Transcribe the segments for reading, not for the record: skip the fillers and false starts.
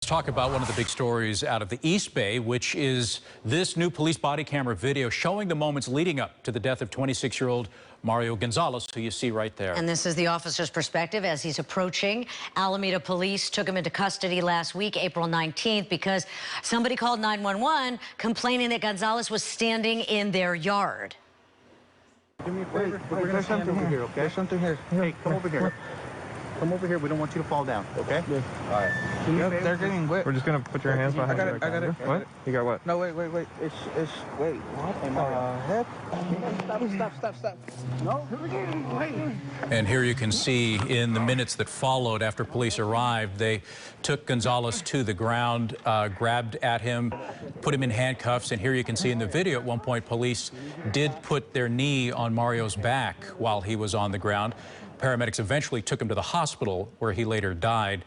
Talk about one of the big stories out of the East Bay, which is this new police body camera video showing the moments leading up to the death of 26-year-old Mario Gonzalez, who you see right there. And this is the officer's perspective as he's approaching. Alameda police took him into custody last week, April 19th, because somebody called 911 complaining that Gonzalez was standing in their yard. Do me a favor. We're going to stand over here, okay? There's something here. Hey, come over here. Come over here. We don't want you to fall down, okay? Yeah. All right. Yep, they're getting wet. We're just gonna put your hands behind you. I got it. What? You got what? No, wait. It's wait. What the heck? Stop. No. Wait. And here you can see in the minutes that followed after police arrived, they took Gonzalez to the ground, grabbed at him, put him in handcuffs. And here you can see in the video at one point, police did put their knee on Mario's back while he was on the ground. Paramedics eventually took him to the hospital where he later died.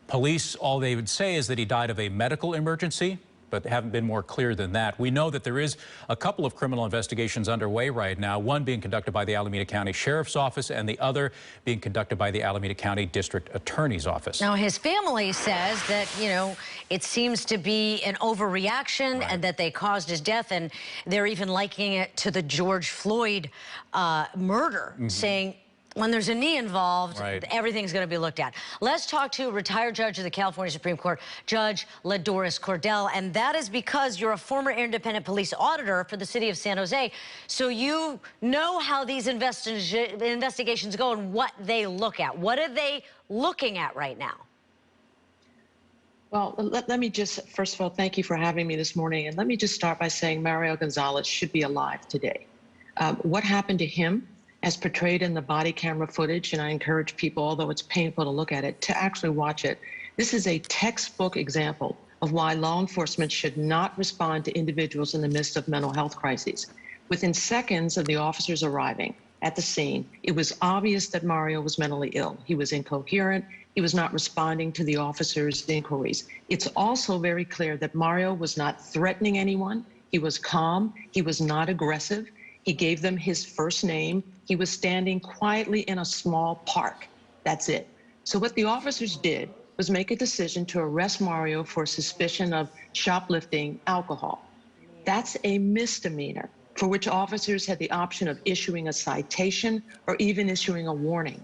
Police, all they would say is that he died of a medical emergency, but haven't been more clear than that. We know that there is a couple of criminal investigations underway right now, one being conducted by the Alameda County Sheriff's Office and the other being conducted by the Alameda County District Attorney's Office. Now, his family says that, it seems to be an overreaction, right, and that they caused his death, and they're even likening it to the George Floyd murder, saying, when there's a knee involved, right, everything's going to be looked at. Let's talk to retired judge of the California Supreme Court, Judge LaDoris Cordell, and that is because you're a former independent police auditor for the city of San Jose, so you know how these investigations go and what they look at. What are they looking at right now? Well, let me just, first of all, thank you for having me this morning, and let me just start by saying Mario Gonzalez should be alive today. What happened to him, as portrayed in the body camera footage, and I encourage people, although it's painful to look at it, to actually watch it. This is a textbook example of why law enforcement should not respond to individuals in the midst of mental health crises. Within seconds of the officers arriving at the scene, it was obvious that Mario was mentally ill. He was incoherent. He was not responding to the officers' inquiries. It's also very clear that Mario was not threatening anyone. He was calm. He was not aggressive. He gave them his first name. He was standing quietly in a small park. That's it. So what the officers did was make a decision to arrest Mario for suspicion of shoplifting alcohol. That's a misdemeanor for which officers had the option of issuing a citation or even issuing a warning.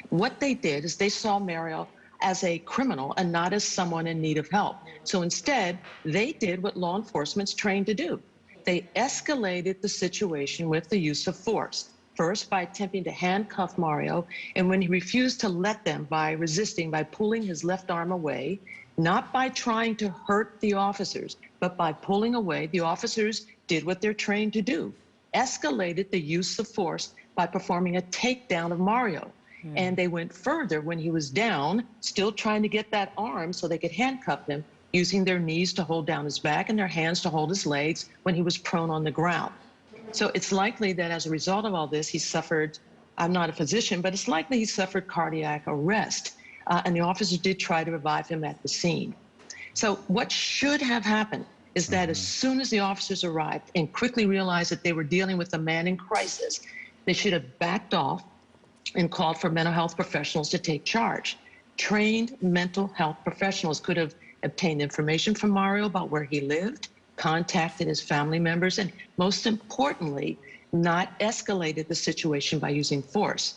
What they did is they saw Mario as a criminal and not as someone in need of help. So instead, they did what law enforcement's trained to do. They escalated the situation with the use of force. First, by attempting to handcuff Mario, and when he refused to let them, by resisting, by pulling his left arm away, not by trying to hurt the officers, but by pulling away, the officers did what they're trained to do, escalated the use of force by performing a takedown of Mario. And they went further when he was down, still trying to get that arm so they could handcuff him, using their knees to hold down his back and their hands to hold his legs when he was prone on the ground. So it's likely that as a result of all this, he suffered, I'm not a physician, but it's likely he suffered cardiac arrest. And the officers did try to revive him at the scene. So what should have happened is that as soon as the officers arrived and quickly realized that they were dealing with a man in crisis, they should have backed off and called for mental health professionals to take charge. Trained mental health professionals could have obtained information from Mario about where he lived, contacted his family members, and most importantly, not escalated the situation by using force.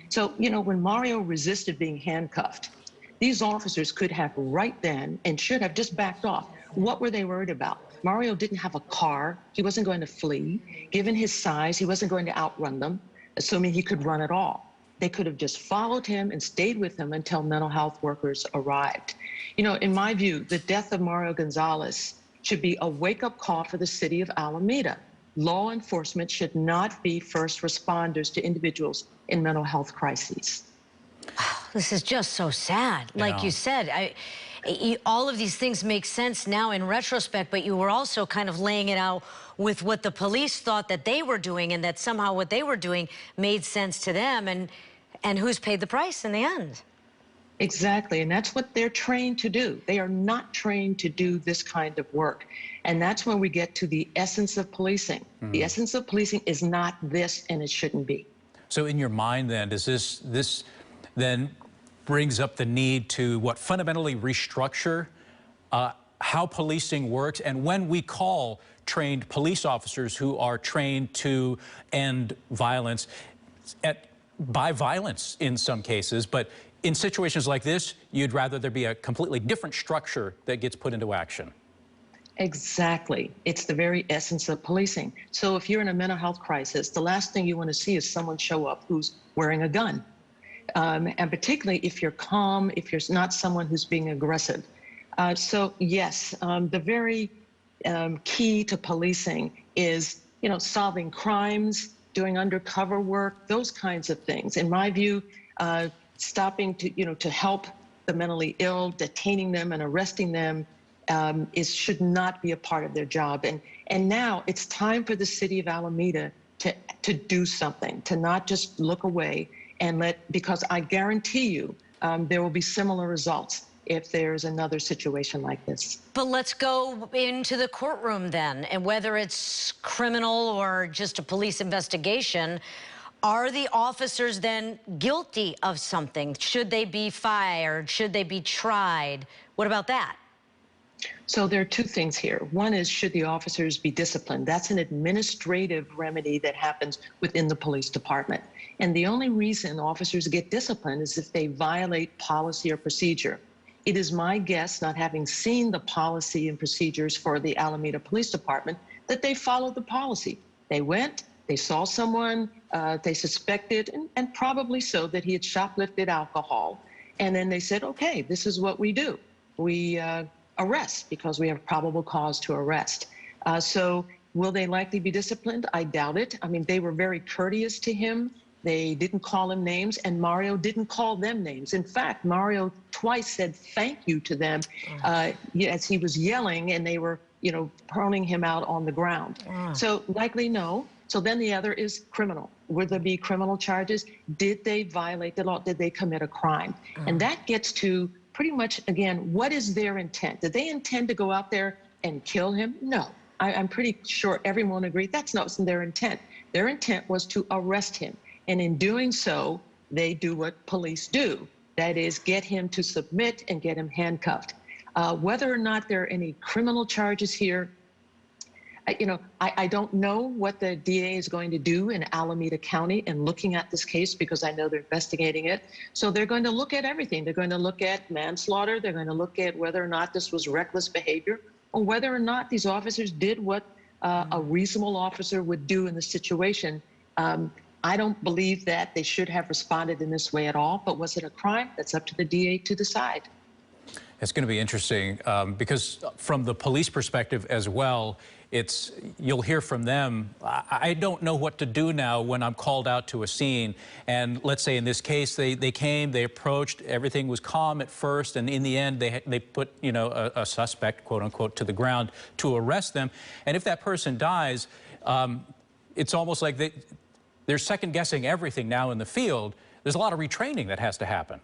So, when Mario resisted being handcuffed, these officers could have right then and should have just backed off. What were they worried about? Mario didn't have a car. He wasn't going to flee. Given his size, he wasn't going to outrun them, assuming he could run at all. They could have just followed him and stayed with him until mental health workers arrived. In my view, the death of Mario Gonzalez should be a wake-up call for the city of Alameda. Law enforcement should not be first responders to individuals in mental health crises. This is just so sad. Like you said, all of these things make sense now in retrospect, but you were also kind of laying it out with what the police thought that they were doing, and that somehow what they were doing made sense to them, and who's paid the price in the end. Exactly, and that's what they're trained to do. They are not trained to do this kind of work. And that's when we get to the essence of policing. The essence of policing is not this, and it shouldn't be. So in your mind then, does this then brings up the need to, fundamentally restructure how policing works, and when we call trained police officers who are trained to end violence, by violence in some cases, but in situations like this, you'd rather there be a completely different structure that gets put into action. Exactly. It's the very essence of policing. So if you're in a mental health crisis, the last thing you want to see is someone show up who's wearing a gun. And particularly if you're calm, if you're not someone who's being aggressive. So yes, the very key to policing is, solving crimes, doing undercover work, those kinds of things. In my view, stopping to help the mentally ill, detaining them and arresting them should not be a part of their job. And now it's time for the city of Alameda to do something, to not just look away because I guarantee you there will be similar results if there's another situation like this. But let's go into the courtroom then, and whether it's criminal or just a police investigation, are the officers then guilty of something? Should they be fired? Should they be tried? What about that? So there are two things here. One is, should the officers be disciplined? That's an administrative remedy that happens within the police department. And the only reason officers get disciplined is if they violate policy or procedure. It is my guess, not having seen the policy and procedures for the Alameda Police Department, that they followed the policy. They went, they saw someone they suspected, and probably so, that he had shoplifted alcohol. And then they said, okay, this is what we do. We arrest because we have probable cause to arrest. So will they likely be disciplined? I doubt it. I mean, they were very courteous to him. They didn't call him names, and Mario didn't call them names. In fact, Mario twice said thank you to them as he was yelling, and they were, proning him out on the ground. So likely no. So then the other is criminal. Would there be criminal charges? Did they violate the law? Did they commit a crime? And that gets to pretty much, again, what is their intent? Did they intend to go out there and kill him? No. I'm pretty sure everyone agreed that's not their intent. Their intent was to arrest him. And in doing so, they do what police do. That is, get him to submit and get him handcuffed. Whether or not there are any criminal charges here, I don't know what the DA is going to do in Alameda County in looking at this case, because I know they're investigating it. So they're going to look at everything. They're going to look at manslaughter. They're going to look at whether or not this was reckless behavior, or whether or not these officers did what a reasonable officer would do in the situation. I don't believe that they should have responded in this way at all, but was it a crime? That's up to the DA to decide. It's going to be interesting because from the police perspective as well, you'll hear from them, I don't know what to do now when I'm called out to a scene. And let's say in this case, they came, they approached, everything was calm at first, and in the end, they put, a suspect, quote unquote, to the ground to arrest them. And if that person dies, it's almost like they're second guessing everything now in the field. There's a lot of retraining that has to happen.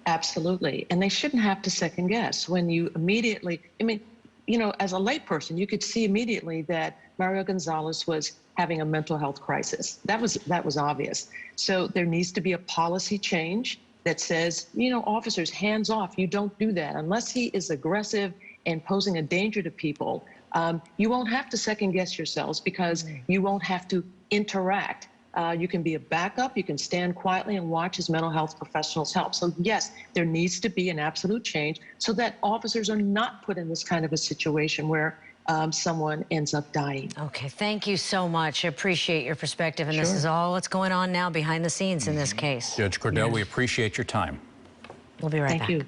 Absolutely. And they shouldn't have to second guess when you immediately, as a layperson, you could see immediately that Mario Gonzalez was having a mental health crisis. That was obvious. So there needs to be a policy change that says, officers, hands off. You don't do that. Unless he is aggressive and posing a danger to people, you won't have to second guess yourselves, because you won't have to interact. You can be a backup. You can stand quietly and watch as mental health professionals help. So yes, there needs to be an absolute change so that officers are not put in this kind of a situation where someone ends up dying. Okay, thank you so much. I appreciate your perspective. And this is all what's going on now behind the scenes in this case. Judge Cordell, we appreciate your time. We'll be right back. Thank you.